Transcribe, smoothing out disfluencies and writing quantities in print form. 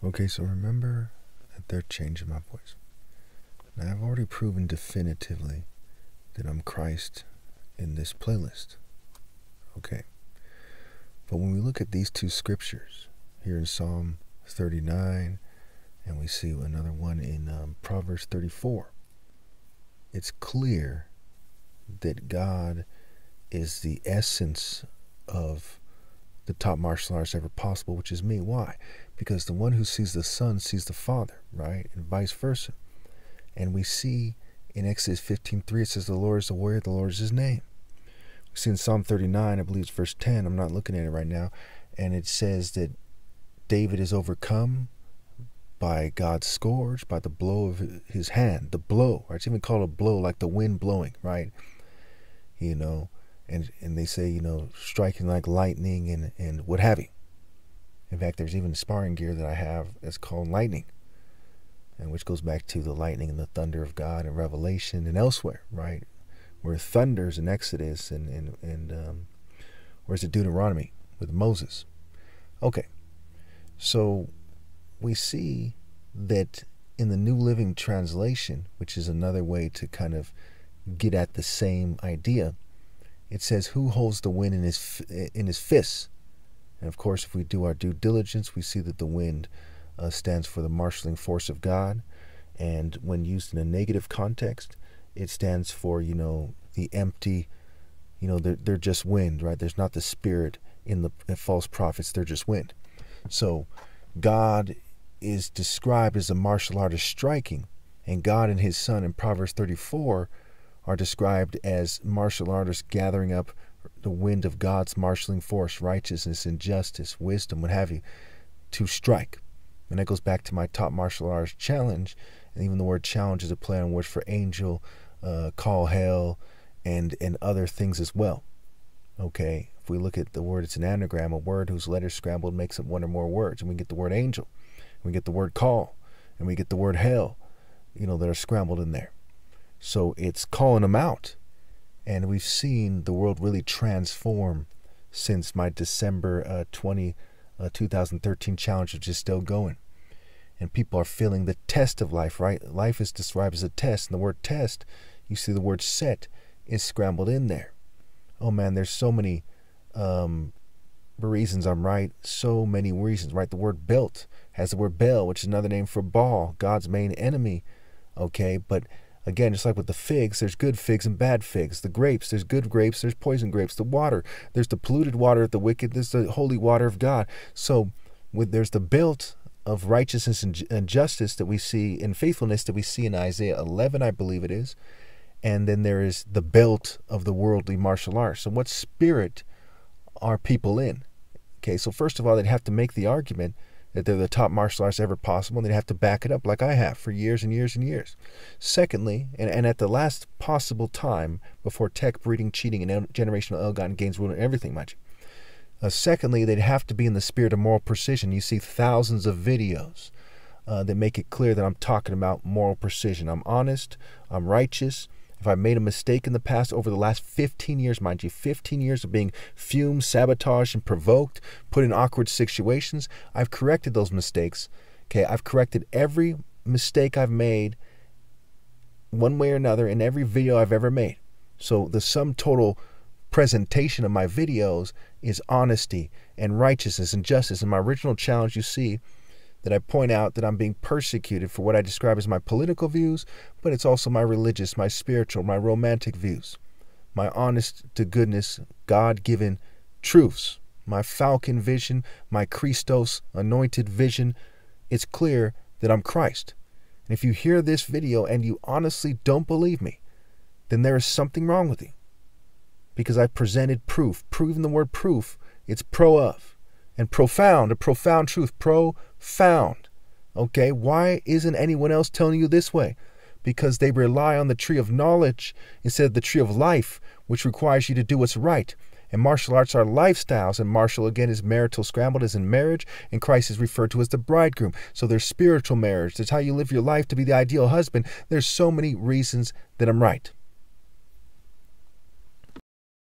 Okay, so remember that they're changing my voice. Now, I've already proven definitively that I'm Christ in this playlist. Okay. But when we look at these two scriptures, here in Psalm 39, and we see another one in Proverbs 34, it's clear that God is the essence of the top martial arts ever possible, which is me. Why? Because the one who sees the Son sees the Father, right? And vice versa. And we see in Exodus 15:3, it says, the Lord is the warrior, the Lord is his name. We see in Psalm 39, I believe it's verse 10, I'm not looking at it right now, and it says that David is overcome by God's scourge, by the blow of his hand, the blow, right? It's even called a blow, like the wind blowing, right? You know, and they say, you know, striking like lightning and what have you. In fact, there's even sparring gear that I have that's called lightning, and which goes back to the lightning and the thunder of God in Revelation and elsewhere, right? Where thunders in Exodus and where's it Deuteronomy with Moses. Okay, so we see that in the New Living Translation, which is another way to kind of get at the same idea, it says, who holds the wind in his fists? And of course, if we do our due diligence, we see that the wind stands for the marshaling force of God. And when used in a negative context, it stands for, you know, the empty, you know, they're just wind, right? There's not the spirit in the false prophets, they're just wind. So God is described as a martial artist striking, and God and his Son in Proverbs 34 are described as martial artists gathering up the wind of God's marshaling force, righteousness and justice, wisdom, what have you, to strike. And that goes back to my top martial arts challenge, and even the word challenge is a play on words for angel, call hell, and other things as well. Okay, if we look at the word, it's an anagram, a word whose letters scrambled makes up one or more words, and we get the word angel, we get the word call, and we get the word hell, you know, that are scrambled in there. So it's calling them out. And we've seen the world really transform since my December 2013 challenge, which is still going. And people are feeling the test of life, right? Life is described as a test. And the word test, you see the word set is scrambled in there. Oh man, there's so many reasons I'm right. So many reasons, right? The word belt has the word Baal, which is another name for Baal, God's main enemy. Okay, but again, just like with the figs, there's good figs and bad figs. The grapes, there's good grapes, there's poison grapes. The water, there's the polluted water of the wicked, there's the holy water of God. So there's the belt of righteousness and justice that we see, in faithfulness that we see in Isaiah 11, I believe it is. And then there is the belt of the worldly martial arts. So what spirit are people in? Okay, so first of all, they'd have to make the argument that they're the top martial arts ever possible, and they'd have to back it up like I have for years and years and years. Secondly, and at the last possible time before tech, breeding, cheating, and generational ill-gotten gains ruin everything, mind you. Secondly, they'd have to be in the spirit of moral precision. You see thousands of videos that make it clear that I'm talking about moral precision. I'm honest, I'm righteous. If I made a mistake in the past over the last 15 years, mind you, 15 years of being fumed, sabotaged, and provoked, put in awkward situations, I've corrected those mistakes. Okay, I've corrected every mistake I've made one way or another in every video I've ever made. So the sum total presentation of my videos is honesty and righteousness and justice. In my original challenge, you see that I point out that I'm being persecuted for what I describe as my political views, but it's also my religious, my spiritual, my romantic views, my honest to goodness, God-given truths, my falcon vision, my Christos anointed vision. It's clear that I'm Christ. And if you hear this video and you honestly don't believe me, then there is something wrong with you, because I presented proof. Proving the word proof, it's pro of. And profound, a profound truth, profound. Okay, why isn't anyone else telling you this way? Because they rely on the tree of knowledge instead of the tree of life, which requires you to do what's right. And martial arts are lifestyles, and martial, again, is marital scrambled as in marriage, and Christ is referred to as the bridegroom. So there's spiritual marriage. There's how you live your life to be the ideal husband. There's so many reasons that I'm right.